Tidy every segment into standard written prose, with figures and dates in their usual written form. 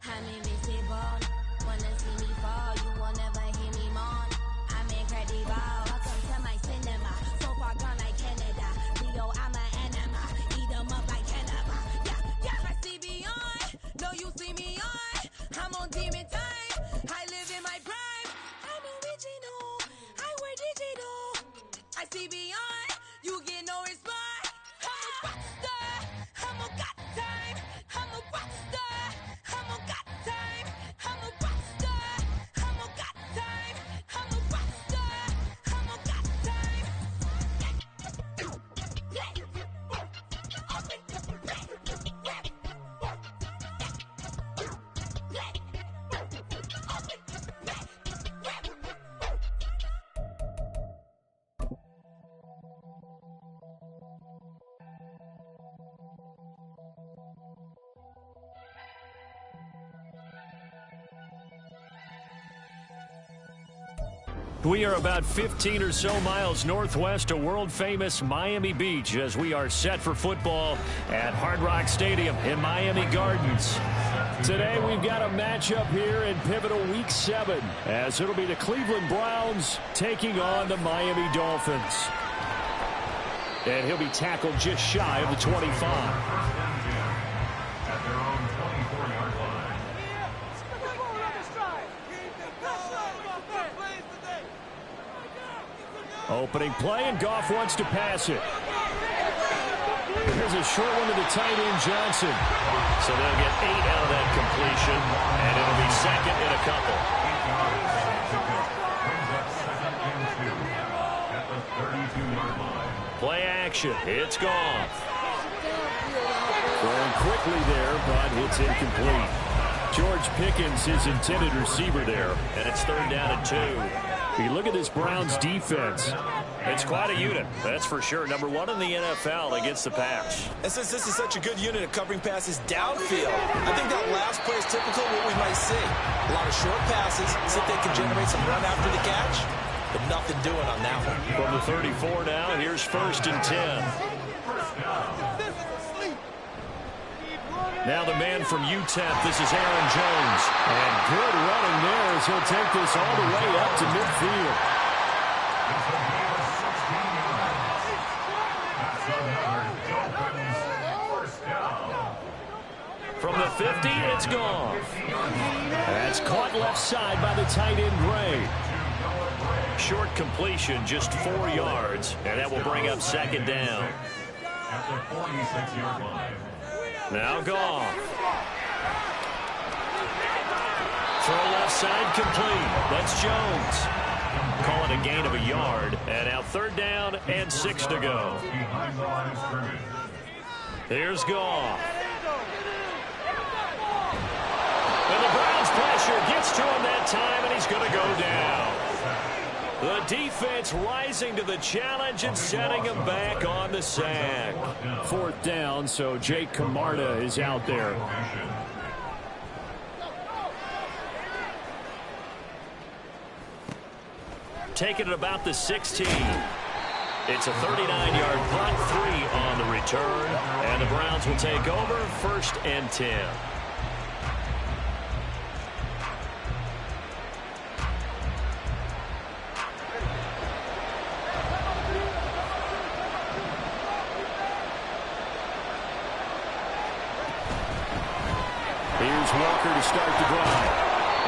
I'm invisible. Wanna see me fall, you will never hear me moan. I'm incredible. Welcome to my cinema. So far gone like Canada. Leo, I'm an anima. Eat 'em up like cannibal. Yeah, yeah. I see beyond. No, you see me on. I'm on demon time. I live in my prime. I'm original. I wear digital. I see beyond. You get no response. I'm a rock star. I'm a got time. I'm a rock star. I'm a got time. I'm a rock star. I'm a got time. I'm a rock star. I'm a got time. We are about 15 or so miles northwest of world-famous Miami Beach as we are set for football at Hard Rock Stadium in Miami Gardens. Today we've got a matchup here in pivotal Week 7 as it'll be the Cleveland Browns taking on the Miami Dolphins. And he'll be tackled just shy of the 25. Opening play, and Goff wants to pass it. Here's a short one to the tight end, Johnson. So they'll get 8 out of that completion, and it'll be second in a couple. Play action. It's Goff. Going quickly there, but it's incomplete. George Pickens, his intended receiver there. And it's third down and 2. You look at this Browns defense. It's quite a unit, that's for sure. Number 1 in the NFL against the pass. And since this is such a good unit of covering passes downfield, I think that last play is typical of what we might see. A lot of short passes, see if they can generate some run after the catch, but nothing doing on that one. From the 34 now, here's first and 10. Now the man from UTEP, this is Aaron Jones. And good running there as he'll take this all the way up to midfield. From the 50, it's gone. That's caught left side by the tight end, Gray. Short completion, just 4 yards, and that will bring up second down. At the 46-yard line. Now Goff. Throw left side complete. That's Jones. Call it a gain of a yard. And now third down and 6 to go. Here's Goff. And the Browns pressure gets to him that time, and he's going to go down. The defense rising to the challenge and setting him back on the sack. Fourth down, so Jake Camarda is out there. Taking it about the 16. It's a 39-yard punt, 3 on the return, and the Browns will take over first and 10. Here's Walker to start the drive.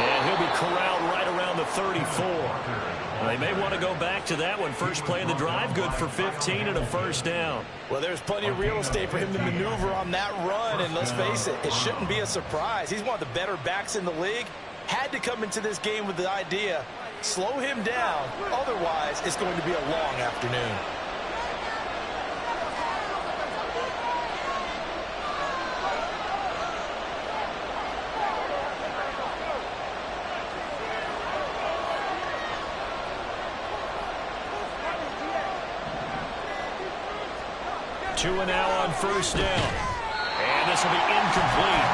And he'll be corralled right around the 34. They may want to go back to that one. First play of the drive, good for 15 and a first down. Well, there's plenty of real estate for him to maneuver on that run, and let's face it, it shouldn't be a surprise. He's one of the better backs in the league. Had to come into this game with the idea, slow him down, otherwise it's going to be a long afternoon. Two and now on first down. And this will be incomplete.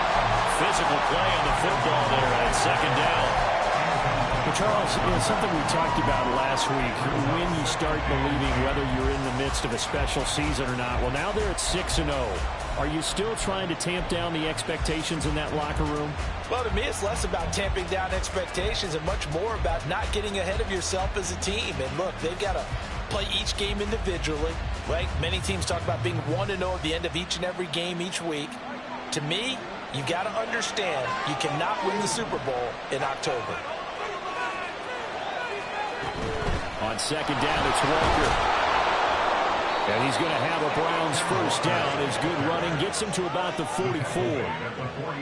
Physical play on the football there on second down. Well, Charles, something we talked about last week, when you start believing whether you're in the midst of a special season or not. Well, now they're at 6-0. Are you still trying to tamp down the expectations in that locker room? Well, to me, it's less about tamping down expectations and much more about not getting ahead of yourself as a team. And look, they've got to play each game individually, right? Many teams talk about being 1-0 at the end of each and every game each week. To me, you got to understand you cannot win the Super Bowl in October. On second down, it's Walker. And he's going to have a Browns first down. His good running gets him to about the 44.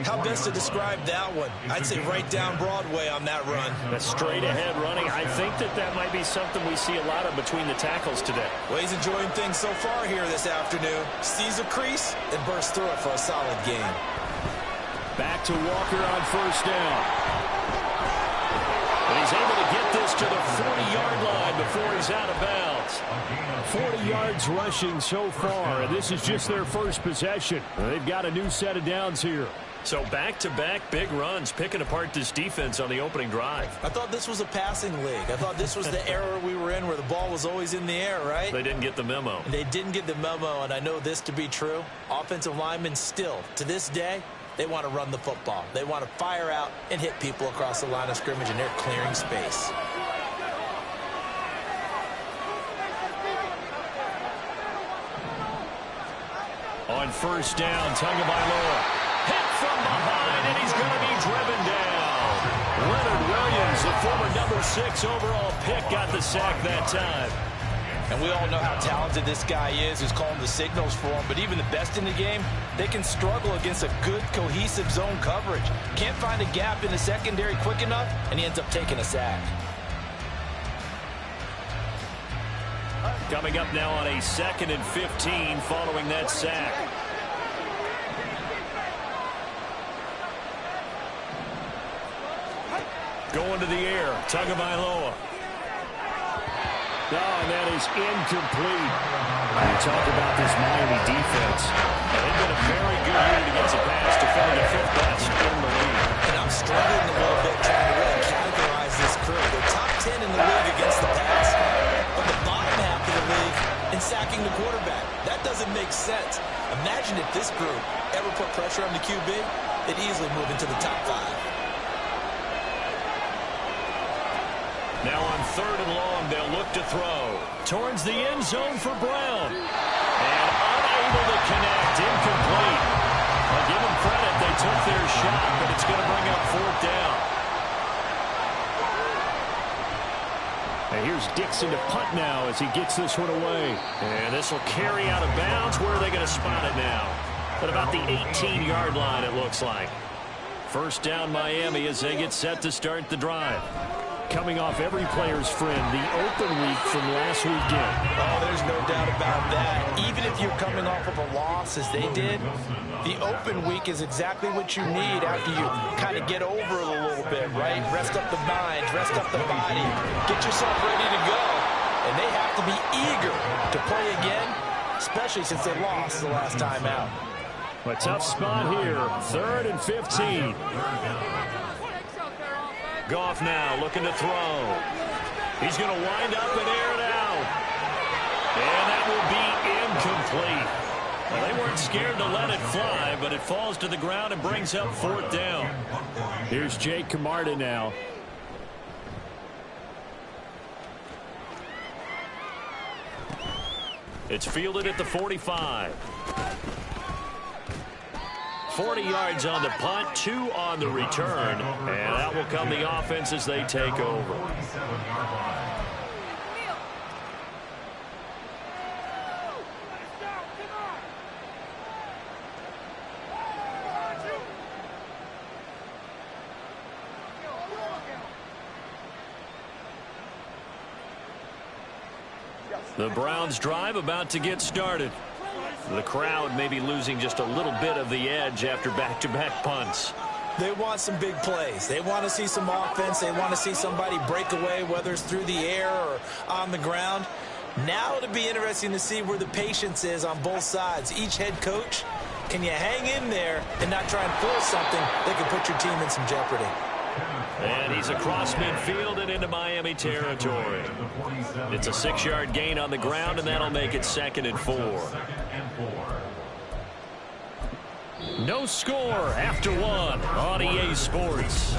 How best to describe that one? I'd say right down Broadway on that run. A straight-ahead running. I think that might be something we see a lot of between the tackles today. Well, he's enjoying things so far here this afternoon. Sees a crease and bursts through it for a solid game. Back to Walker on first down. And he's able to get this to the 40-yard line before he's out of bounds. 40 yards rushing so far, and this is just their first possession. They've got a new set of downs here. So back-to-back big runs, picking apart this defense on the opening drive. I thought this was a passing league. I thought this was the era we were in where the ball was always in the air, right? They didn't get the memo. They didn't get the memo, and I know this to be true. Offensive linemen still, to this day, they want to run the football. They want to fire out and hit people across the line of scrimmage, and they're clearing space. On first down, Tagovailoa. Hit from behind, and he's going to be driven down. Leonard Williams, the former number 6 overall pick, got the sack that time. And we all know how talented this guy is who's calling the signals for him. But even the best in the game, they can struggle against a good, cohesive zone coverage. Can't find a gap in the secondary quick enough, and he ends up taking a sack. Coming up now on a 2nd and 15 following that sack. Going to the air, Tagovailoa. Oh, and that is incomplete. You talk about this Miami defense. They've been a very good unit against the pass, defending the 5th best in the league. And I'm struggling a little bit trying to really categorize this crew. They're top 10 in the league against the pass, but the bottom half of the league in sacking the quarterback. That doesn't make sense. Imagine if this group ever put pressure on the QB, they'd easily move into the top 5. Now on 3rd and long, they'll look to throw. Towards the end zone for Brown. And unable to connect, incomplete. I'll give them credit, they took their shot, but it's going to bring up 4th down. And here's Dixon to punt now as he gets this one away. And this will carry out of bounds. Where are they going to spot it now? At about the 18-yard line, it looks like. First down, Miami, as they get set to start the drive. Coming off every player's friend, the open week from last weekend. Oh, there's no doubt about that. Even if you're coming off of a loss as they did, the open week is exactly what you need after you kind of get over it a little bit, right? Rest up the mind, rest up the body, get yourself ready to go. And they have to be eager to play again, especially since they lost the last time out. A tough spot here, 3rd and 15. Goff now looking to throw. He's going to wind up and air it out. And that will be incomplete. Well, they weren't scared to let it fly, but it falls to the ground and brings up 4th down. Here's Jake Camarda now. It's fielded at the 45. 40 yards on the punt, 2 on the return, and that will come the offense as they take over. The Browns drive about to get started. The crowd may be losing just a little bit of the edge after back-to-back punts. They want some big plays. They want to see some offense. They want to see somebody break away, whether it's through the air or on the ground. Now it'll be interesting to see where the patience is on both sides. Each head coach, can you hang in there and not try and force something that could put your team in some jeopardy? And he's across midfield and into Miami territory. It's a 6-yard gain on the ground, and that'll make it 2nd and 4. No score after 1 on EA Sports.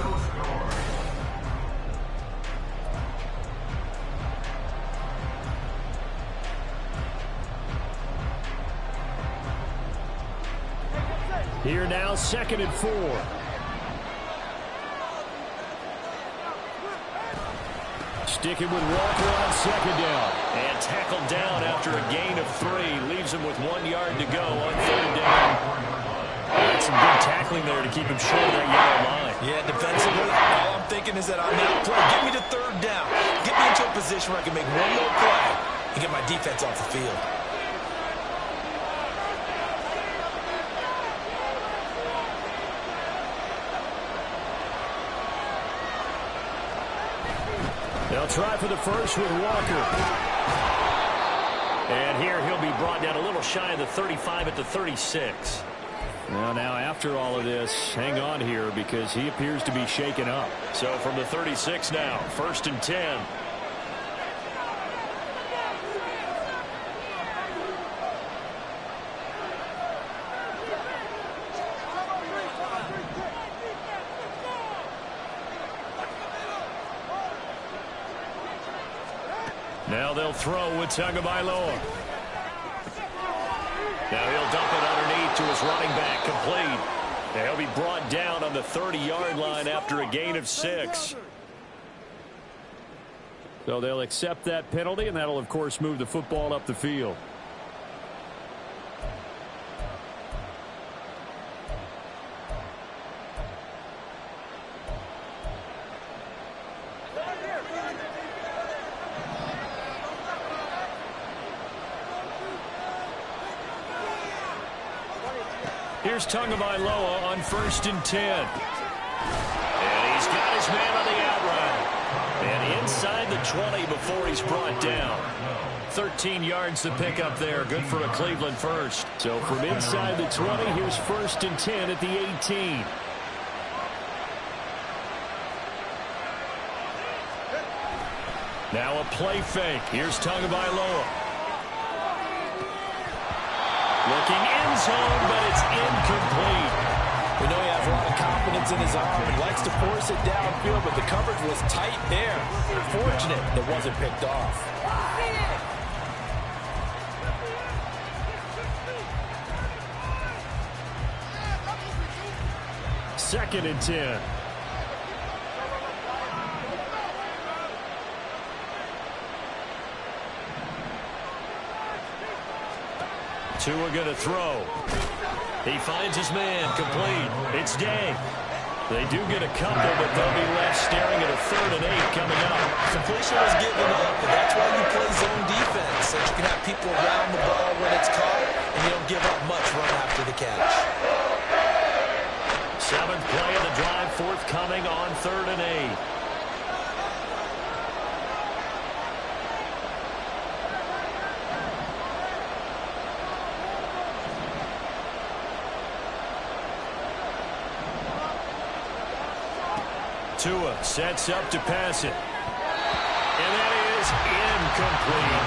Here now, 2nd and 4. Sticking with Walker on 2nd down. And tackled down after a gain of 3. Leaves him with 1 yard to go on 3rd down. That's some good tackling there to keep him short of that yellow line. Yeah, defensively, all I'm thinking is that on that play, get me to 3rd down. Get me into a position where I can make one more play and get my defense off the field. They'll try for the first with Walker. And here he'll be brought down a little shy of the 35 at the 36. Now after all of this, hang on here because he appears to be shaken up. So from the 36 now, 1st and 10. Now they'll throw with Tagovailoa. Now he'll dump it underneath to his running back, complete. And he'll be brought down on the 30-yard line after a gain of 6. So they'll accept that penalty, and that'll, of course, move the football up the field. Here's Tagovailoa on 1st and 10. And he's got his man on the out route. And inside the 20 before he's brought down. 13 yards to pick up there. Good for a Cleveland first. So from inside the 20, here's 1st and 10 at the 18. Now a play fake. Here's Tagovailoa. Looking end zone, but it's incomplete. We know he has a lot of confidence in his arm. He likes to force it downfield, but the coverage was tight there. Fortunate it wasn't picked off. 2nd and 10. Tua going to throw. He finds his man, complete. It's Day. They do get a couple, but they'll be left staring at a 3rd and 8 coming up. Completion was given up, but that's why you play zone defense, so you can have people around the ball when it's caught, and you don't give up much run after the catch. 7th play of the drive, forthcoming on 3rd and 8. Tua sets up to pass it. And that is incomplete.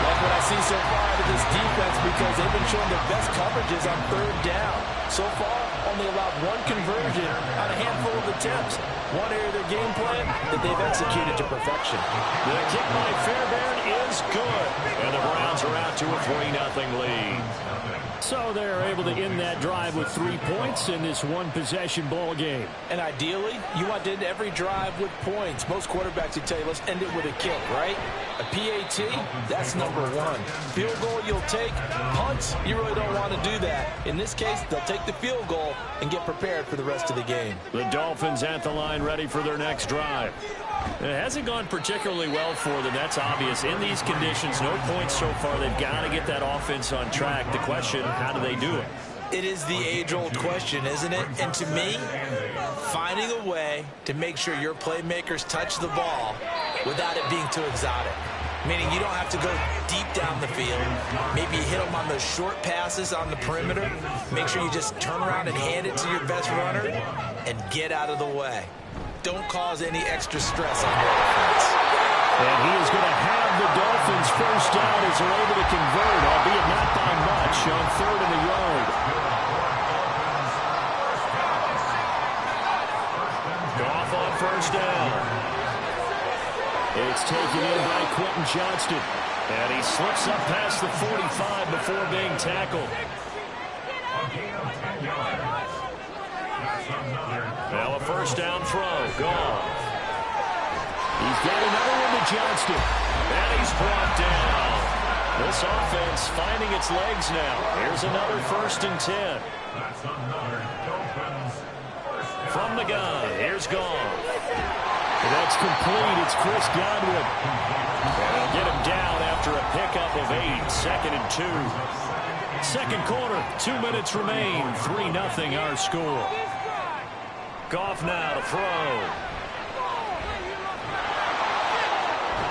Like what I see so far out of this defense because they've been showing their best coverages on 3rd down. So far, only allowed 1 conversion on a handful of attempts. One area of their game plan that they've executed to perfection. The kick by Fairbairn is good. And the Browns are out to a 3-0 lead. So they're able to end that drive with 3 points in this one-possession ball game. And ideally, you want to end every drive with points. Most quarterbacks would tell you, let's end it with a kick, right? A PAT, that's number 1. Field goal you'll take. Punts, you really don't want to do that. In this case, they'll take the field goal and get prepared for the rest of the game. The Dolphins at the line ready for their next drive. It hasn't gone particularly well for them. That's obvious. In these conditions, no points so far. They've got to get that offense on track. The question, how do they do it? It is the age-old question, isn't it? And to me, finding a way to make sure your playmakers touch the ball without it being too exotic. Meaning you don't have to go deep down the field. Maybe you hit them on those short passes on the perimeter. Make sure you just turn around and hand it to your best runner and get out of the way. don't cause any extra stress on your offense. And he is going to have the Dolphins first down as they're able to convert, albeit not by much, on 3rd and a yard. Goff on first down. It's taken in by Quentin Johnston. And he slips up past the 45 before being tackled. Now a first down throw. Goff. He's got another one to Johnston. And he's brought down. This offense finding its legs now. Here's another 1st and 10. From the gun, here's Goff. That's complete. It's Chris Godwin. And they'll get him down after a pickup of 8. 2nd and 2. Second quarter, 2 minutes remain. 3-0 our score. Goff now to throw.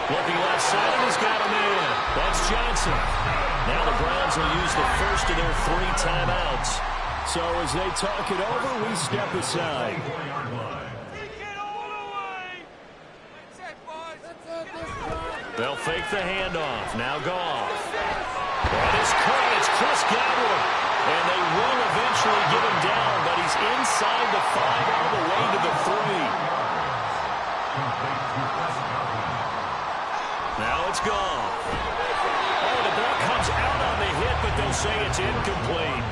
Looking left side, and he's got him in. That's Johnson. Now the Browns will use the first of their 3 timeouts. So as they talk it over, we step aside. They'll fake the handoff. Now Goff. And it's caught. It's Chris Godwin. And they will eventually get him down, but he's inside the 5 all the way to the 3. Now it's Goff. Oh, the ball comes out on the hit, but they'll say it's incomplete.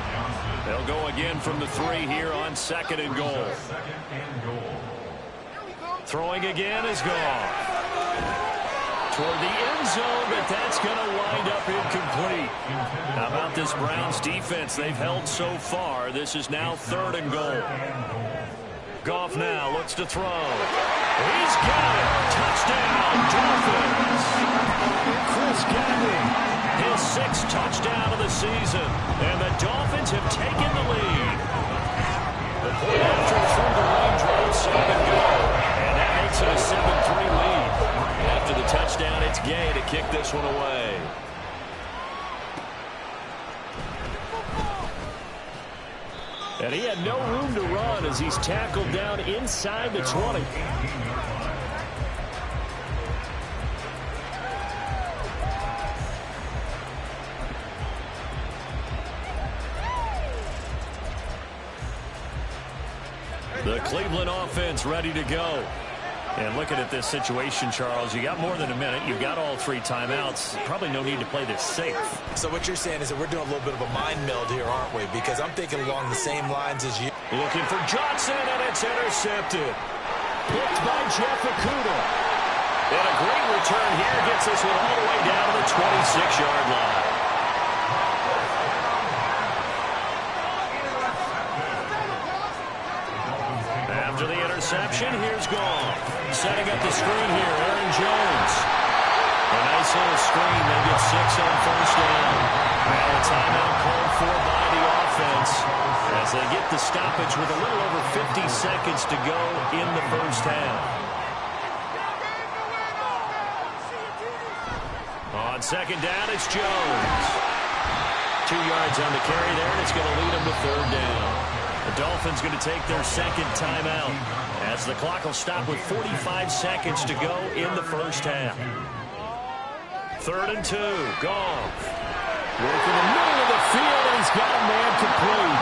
They'll go again from the 3 here on 2nd and goal. Throwing again is Goff. Toward the end zone, but that's going to wind up incomplete. How about this Browns defense they've held so far? This is now 3rd and goal. Goff now looks to throw. He's got it. Touchdown, Dolphins. Chris Godwin, his 6th touchdown of the season. And the Dolphins have taken the lead. The point after through the raindrops, 7 go. And that makes it a 7-3 lead. After the touchdown, it's Gay to kick this one away. And he had no room to run as he's tackled down inside the 20. The Cleveland offense ready to go. And looking at this situation, Charles, you got more than a minute. You've got all 3 timeouts. Probably no need to play this safe. So what you're saying is that we're doing a little bit of a mind meld here, aren't we? Because I'm thinking along the same lines as you. Looking for Johnson, and it's intercepted. Picked by Jeff Okudah. And a great return here gets this one all the way down to the 26-yard line. After the interception, here's Goff. Setting up the screen here, Aaron Jones. A nice little screen. They get 6 on first down. Now a timeout called for by the offense as they get the stoppage with a little over 50 seconds to go in the first half. On second down, it's Jones. 2 yards on the carry there, and it's going to lead them to 3rd down. The Dolphins going to take their 2nd timeout as the clock will stop with 45 seconds to go in the first half. 3rd and 2, Goff. Working the middle of the field, and he's got a man complete.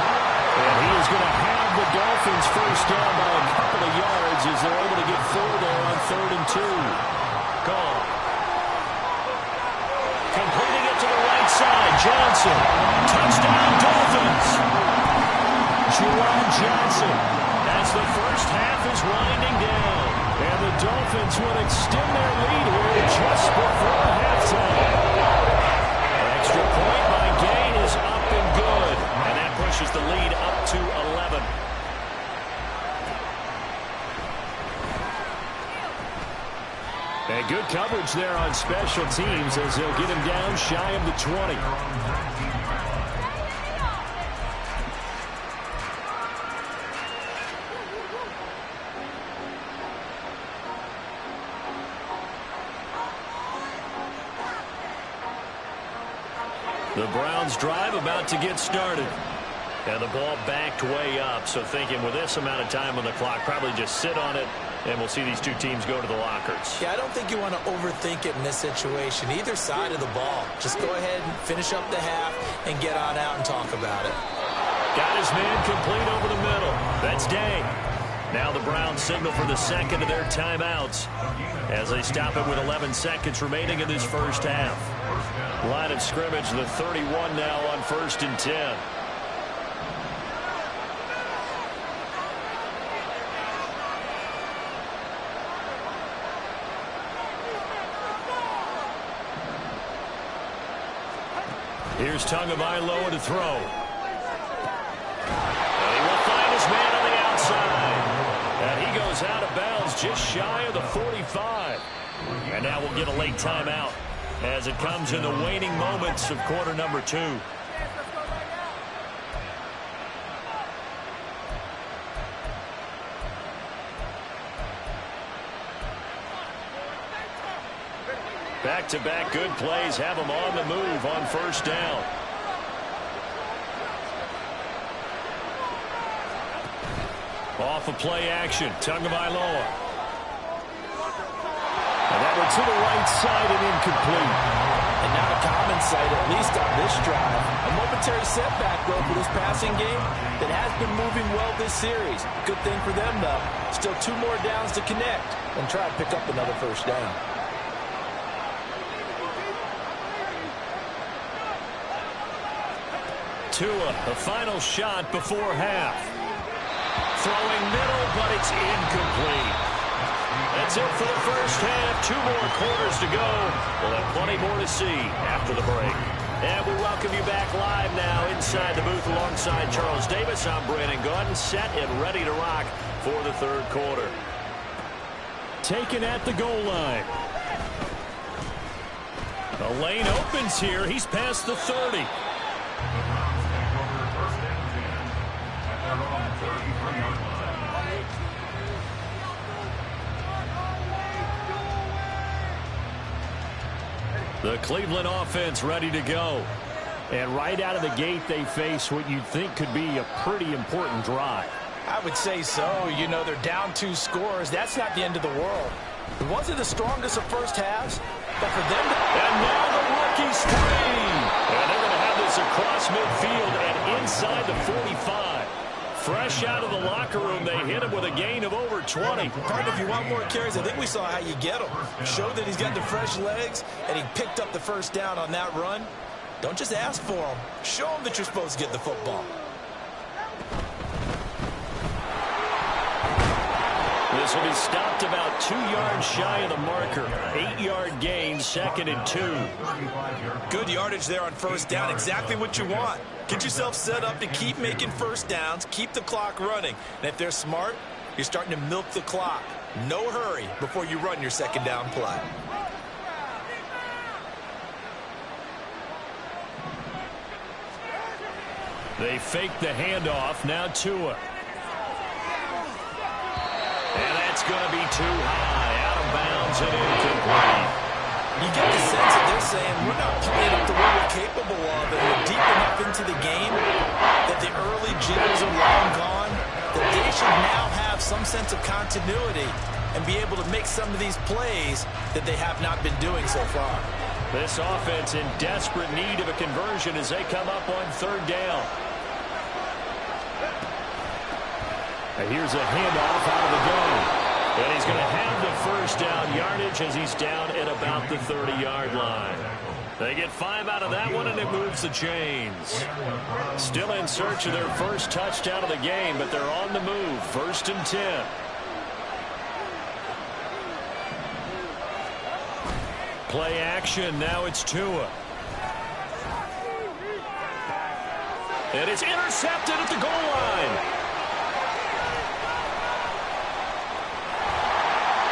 And he is going to have the Dolphins first down by a couple of yards as they're able to get 4 there on 3rd and 2. Goff. Completing it to the right side, Johnson. Touchdown, Dolphins. Juwan Johnson as the first half is winding down. And the Dolphins would extend their lead here just before halftime. Extra point by Gay is up and good. And that pushes the lead up to 11. And good coverage there on special teams as they'll get him down shy of the 20. The Browns drive about to get started. And the ball backed way up, so thinking with this amount of time on the clock, probably just sit on it, and we'll see these two teams go to the lockers. Yeah, I don't think you want to overthink it in this situation. Either side of the ball. Just go ahead and finish up the half and get on out and talk about it. Got his man complete over the middle. That's Day. Now the Browns signal for the second of their timeouts as they stop it with 11 seconds remaining in this first half. Line of scrimmage, the 31 now on 1st and 10. Here's Tagovailoa to throw. And he will find his man on the outside. And he goes out of bounds just shy of the 45. And now we'll get a late timeout as it comes in the waning moments of quarter number 2. Back-to-back good plays have them on the move on 1st down. Off of play action, Tagovailoa. And that one to the right side and incomplete. And not a common sight, at least on this drive. A momentary setback, though, for this passing game that has been moving well this series. Good thing for them, though. Still 2 more downs to connect and try to pick up another 1st down. Tua, the final shot before half. Throwing middle, but it's incomplete. That's it for the first half. 2 more quarters to go. We'll have plenty more to see after the break. And we welcome you back live now inside the booth alongside Charles Davis. I'm Brandon Gaudin, set and ready to rock for the 3rd quarter. Taken at the goal line. The lane opens here. He's past the 30. The Cleveland offense ready to go. And right out of the gate, they face what you'd think could be a pretty important drive. I would say so. You know, they're down 2 scores. That's not the end of the world. It wasn't the strongest of first halves, but for them to... And now the rookie screen. And they're going to have this across midfield and inside the 45. Fresh out of the locker room, they hit him with a gain of over 20. Partner, if you want more carries, I think we saw how you get him. Show that he's got the fresh legs, and he picked up the 1st down on that run. Don't just ask for him. Show him that you're supposed to get the football. This will be stopped about 2 yards shy of the marker. 8-yard gain, 2nd and 2. Good yardage there on 1st down. Exactly what you want. Get yourself set up to keep making 1st downs, keep the clock running. And if they're smart, you're starting to milk the clock. No hurry before you run your 2nd down play. They fake the handoff. Now Tua. And that's going to be too high. Out of bounds and incomplete. You get the sense that they're saying we're not playing up to what we're capable of, and we're deep enough into the game that the early jitters are long gone, that they should now have some sense of continuity and be able to make some of these plays that they have not been doing so far. This offense in desperate need of a conversion as they come up on 3rd down. And here's a handoff out of the gun. And he's going to have the 1st down yardage as he's down at about the 30-yard line. They get 5 out of that one, and it moves the chains. Still in search of their 1st touchdown of the game, but they're on the move. 1st and 10. Play action. Now it's Tua. And it's intercepted at the goal line.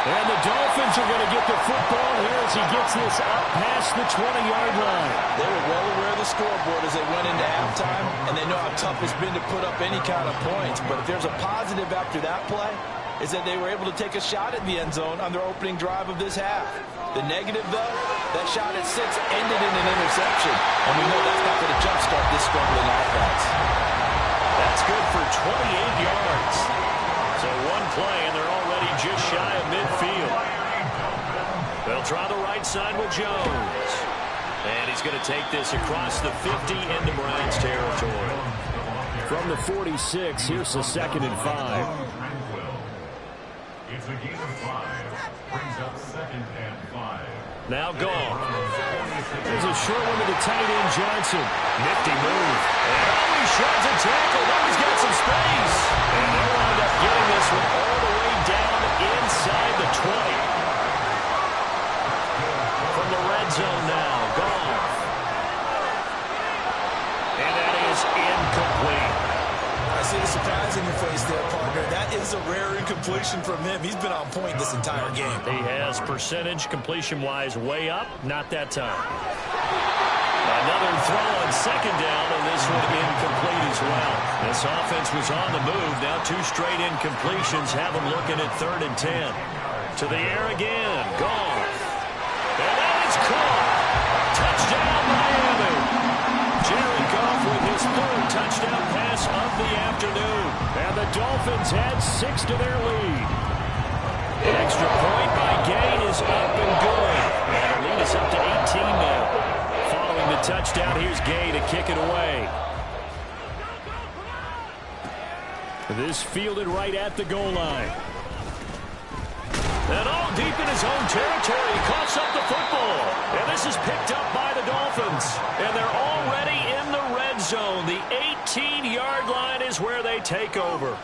And the Dolphins are going to get the football here as he gets this up past the 20-yard line. They were well aware of the scoreboard as they went into halftime, and they know how tough it's been to put up any kind of points. But if there's a positive after that play, is that they were able to take a shot at the end zone on their opening drive of this half. The negative, though, that shot at 6 ended in an interception. And we know that's not going to jumpstart this struggling offense. good for 28 yards. So one play, and they're already just shy of midfield. They'll try the right side with Jones. And he's going to take this across the 50 into Browns territory. From the 46, here's the 2nd and 5. It's a gain of 5. Brings up 2nd and 5. Now Goff. There's a short one to the tight end, Johnson. Nifty move. And he shreds a tackle. Now he's got some space. And they'll wind up getting this one all the way down inside the 20. From the red zone now, Goff. And that is incomplete. I see the surprise in your face there, partner. That is a rare incompletion from him. He's been on point this entire game. He has percentage completion-wise way up. Not that time. Another throw on 2nd down, and this one incomplete as well. This offense was on the move. Now 2 straight incompletions have them looking at 3rd and 10. To the air again. Goff. And that is caught. Touchdown, Miami. Jared Goff with his 3rd touchdown pass of the afternoon. And the Dolphins add 6 to their lead. An extra point by Gain is up and good. And the lead is up to 18 now. Following the touchdown, here's Gay to kick it away. This fielded right at the goal line. And all deep in his own territory, he coughs up the football. And this is picked up by the Dolphins. And they're already in the red zone. The 18-yard line is where they take over.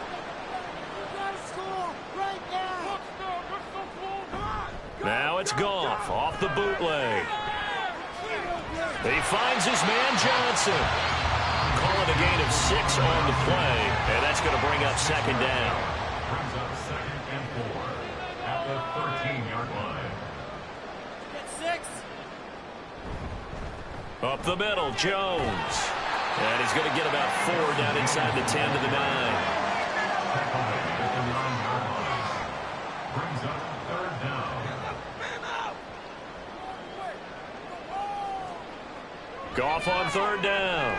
Now it's Goff off the bootleg. He finds his man Johnson. Calling a gain of 6 on the play. And that's going to bring up 2nd down. Brings up 2nd and 4 at the 13-yard line. Up the middle, Jones. And he's going to get about 4 down inside the 10 to the 9. Brings up 3rd down. Goff on 3rd down.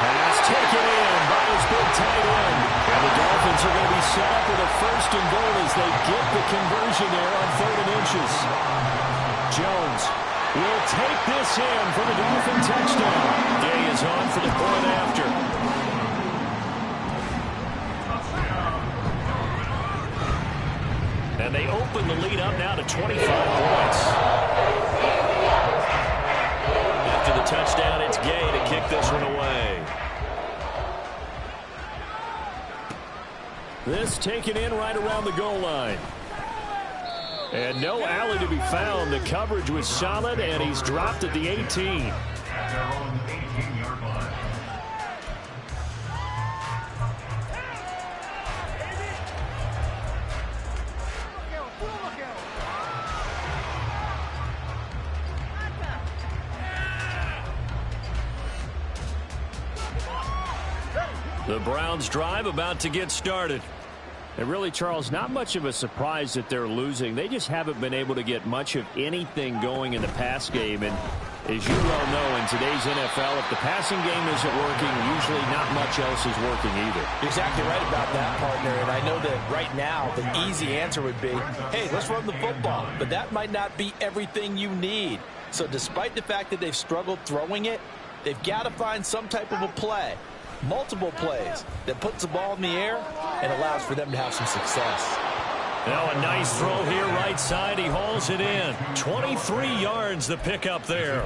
Pass taken in by his big tight end. And the Dolphins are going to be set up with a 1st and goal as they get the conversion there on 3rd and inches. Jones will take this in for the Dolphin touchdown. Day is on for the point after. And they open the lead up now to 25 points. After the touchdown, it's Gay to kick this one away. This taken in right around the goal line. And no alley to be found. The coverage was solid, and he's dropped at the 18. At their own 18-yard line. The Browns drive about to get started. And really, Charles, not much of a surprise that they're losing. They just haven't been able to get much of anything going in the pass game. And as you well know, in today's NFL, if the passing game isn't working, usually not much else is working either. You're exactly right about that, partner. And I know that right now the easy answer would be, hey, let's run the football. But that might not be everything you need. So despite the fact that they've struggled throwing it, they've got to find some type of a play. Multiple plays that puts the ball in the air and allows for them to have some success. Now a nice throw here right side. He hauls it in. 23 yards the pickup there.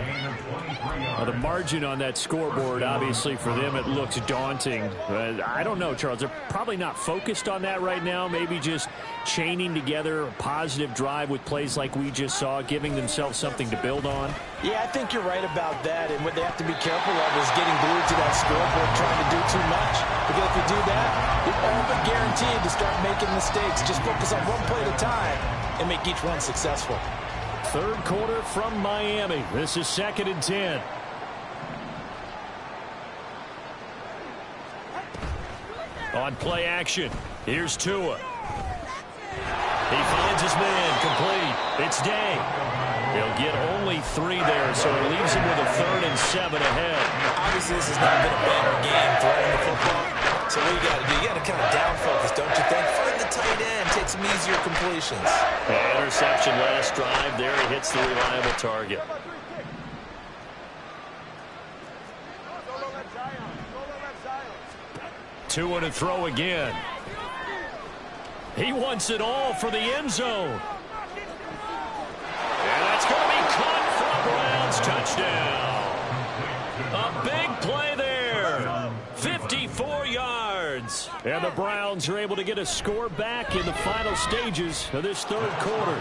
Well, the margin on that scoreboard, obviously, for them, it looks daunting. I don't know, Charles. They're probably not focused on that right now. Maybe just chaining together a positive drive with plays like we just saw, giving themselves something to build on. Yeah, I think you're right about that. And what they have to be careful of is getting glued to that scoreboard, trying to do too much. Because if you do that, you're all but guaranteed to start making mistakes. Just focus on one play at a time and make each one successful. Third quarter from Miami. This is 2nd and 10. On play action, here's Tua. He finds his man complete. It's Day. They'll get only 3 there, so it leaves them with a 3rd and 7 ahead. Obviously, this has not been a banner game throwing the football. So what you got to do, you got to kind of down focus, don't you think? Find the tight end, take some easier completions. Interception last drive. There he hits the reliable target. Two to throw again. He wants it all for the end zone. And that's going to be caught for a Browns touchdown. A big play there. 54 yards. And the Browns are able to get a score back in the final stages of this 3rd quarter.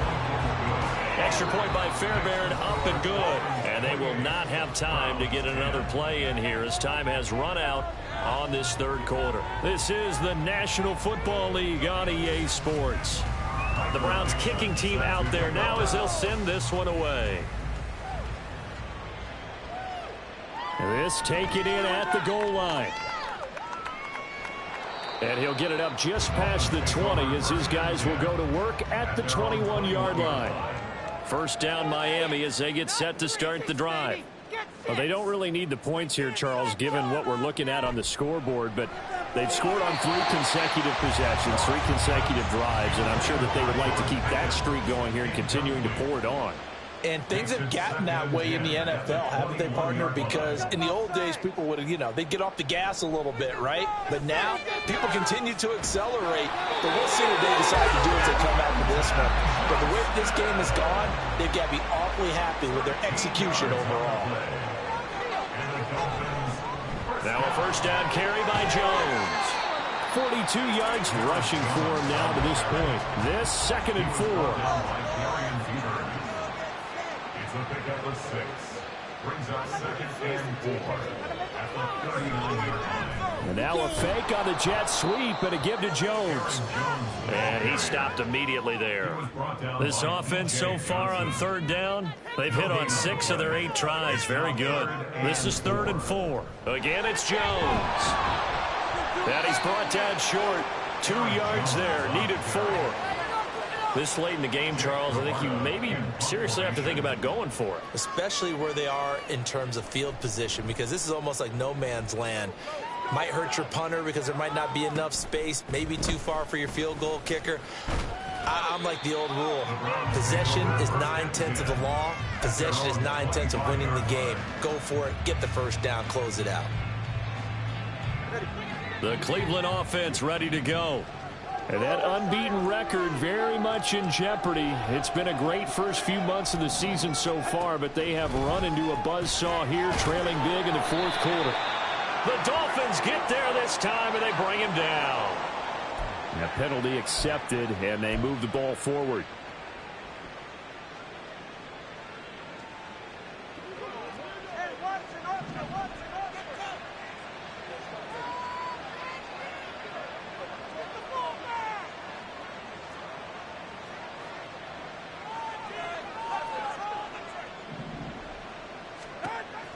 Extra point by Fairbairn, up and good. And they will not have time to get another play in here as time has run out on this 3rd quarter. This is the National Football League on EA Sports. The Browns kicking team out there now as they'll send this one away. This taken in at the goal line. And he'll get it up just past the 20 as his guys will go to work at the 21-yard line. First down Miami as they get set to start the drive. Well, they don't really need the points here, Charles, given what we're looking at on the scoreboard, but they've scored on 3 consecutive possessions, 3 consecutive drives, and I'm sure that they would like to keep that streak going here and continuing to pour it on. And things have gotten that way in the NFL, haven't they, partner? Because in the old days, people would, they'd get off the gas a little bit, right? But now, people continue to accelerate. But we'll see what they decide to do as they come out with this one. But the way this game has gone, they've got to be awfully happy with their execution overall. Now a first down carry by Jones. 42 yards rushing for him now to this point. This 2nd and 4. It's a pickup of 6. Brings up 2nd and 4 at the 39-yard line. And now a fake on the jet sweep and a give to Jones. And he stopped immediately there. This offense so far on 3rd down, they've hit on 6 of their 8 tries. Very good. This is 3rd and 4. Again, it's Jones. And he's brought down short. 2 yards there. Needed 4. This late in the game, Charles, I think you maybe seriously have to think about going for it. Especially where they are in terms of field position, because this is almost like no man's land. Might hurt your punter because there might not be enough space, maybe too far for your field goal kicker. I'm like the old rule. Possession is 9/10 of the law. Possession is 9/10 of winning the game. Go for it. Get the first down. Close it out. The Cleveland offense ready to go. And that unbeaten record very much in jeopardy. It's been a great first few months of the season so far, but they have run into a buzzsaw here, trailing big in the 4th quarter. The Dolphins get there this time, and they bring him down. A penalty accepted, and they move the ball forward.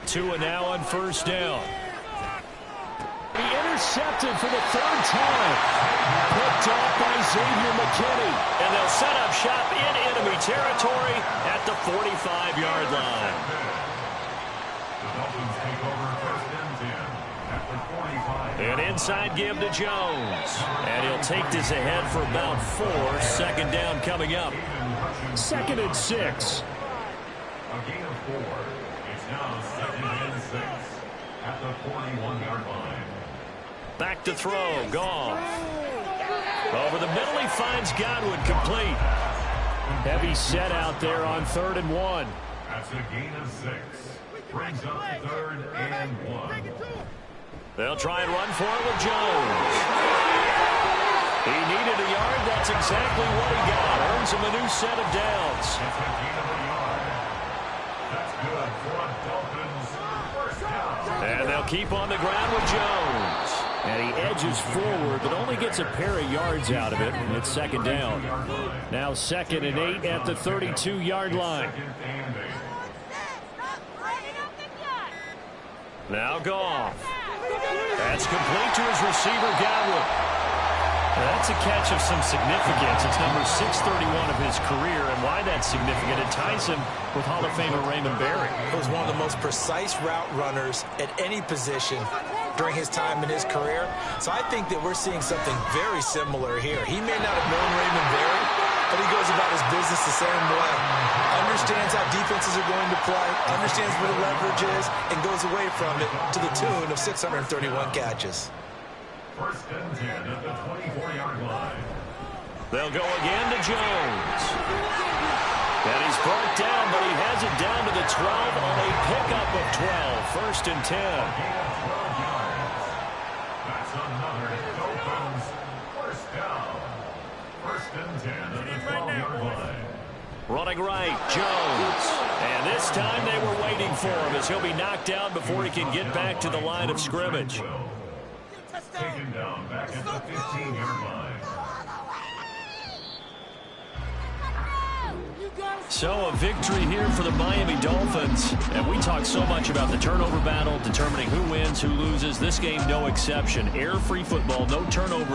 Tua now on first down. He intercepted for the 3rd time. Picked off by Xavier McKinney. And they'll set up shop in enemy territory at the 45-yard line. The Dolphins take over 1st and 10 at the 45. An inside give to Jones. And he'll take this ahead for about 4. 2nd down coming up. 2nd and 6. A gain of 4. It's now 2nd and 6 at the 41-yard line. Back to throw. Goff. Over the middle, he finds Godwin complete. Heavy set out there on 3rd and 1. That's a gain of 6. Brings up 3rd and 1. They'll try and run for it with Jones. He needed a yard. That's exactly what he got. Earns him a new set of downs. It's a gain of a yard. That's good for a Dolphins first down. And they'll keep on the ground with Jones. And he edges forward, but only gets a pair of yards out of it, and it's 2nd down. Now 2nd and 8 at the 32-yard line. Now Goff. That's complete to his receiver, Godwin. That's a catch of some significance. It's number 631 of his career, and why that's significant, it ties him with Hall of Famer Raymond Berry. He was one of the most precise route runners at any position during his time in his career. So I think that we're seeing something very similar here. He may not have known Raymond Berry, but he goes about his business the same way. Understands how defenses are going to play, understands where the leverage is, and goes away from it to the tune of 631 catches. First and 10 at the 24-yard line. They'll go again to Jones. And he's brought down, but he has it down to the 12 on a pickup of 12. First and 10. Gain of 12 yards. That's another Dolphins first down. First and 10 at the 12-yard line. Running right, Jones. And this time they were waiting for him as he'll be knocked down before he can get back to the line of scrimmage. Taken down back at the 15-yard line. So a victory here for the Miami Dolphins. And we talk so much about the turnover battle, determining who wins, who loses. This game, no exception. Error-free football, no turnover.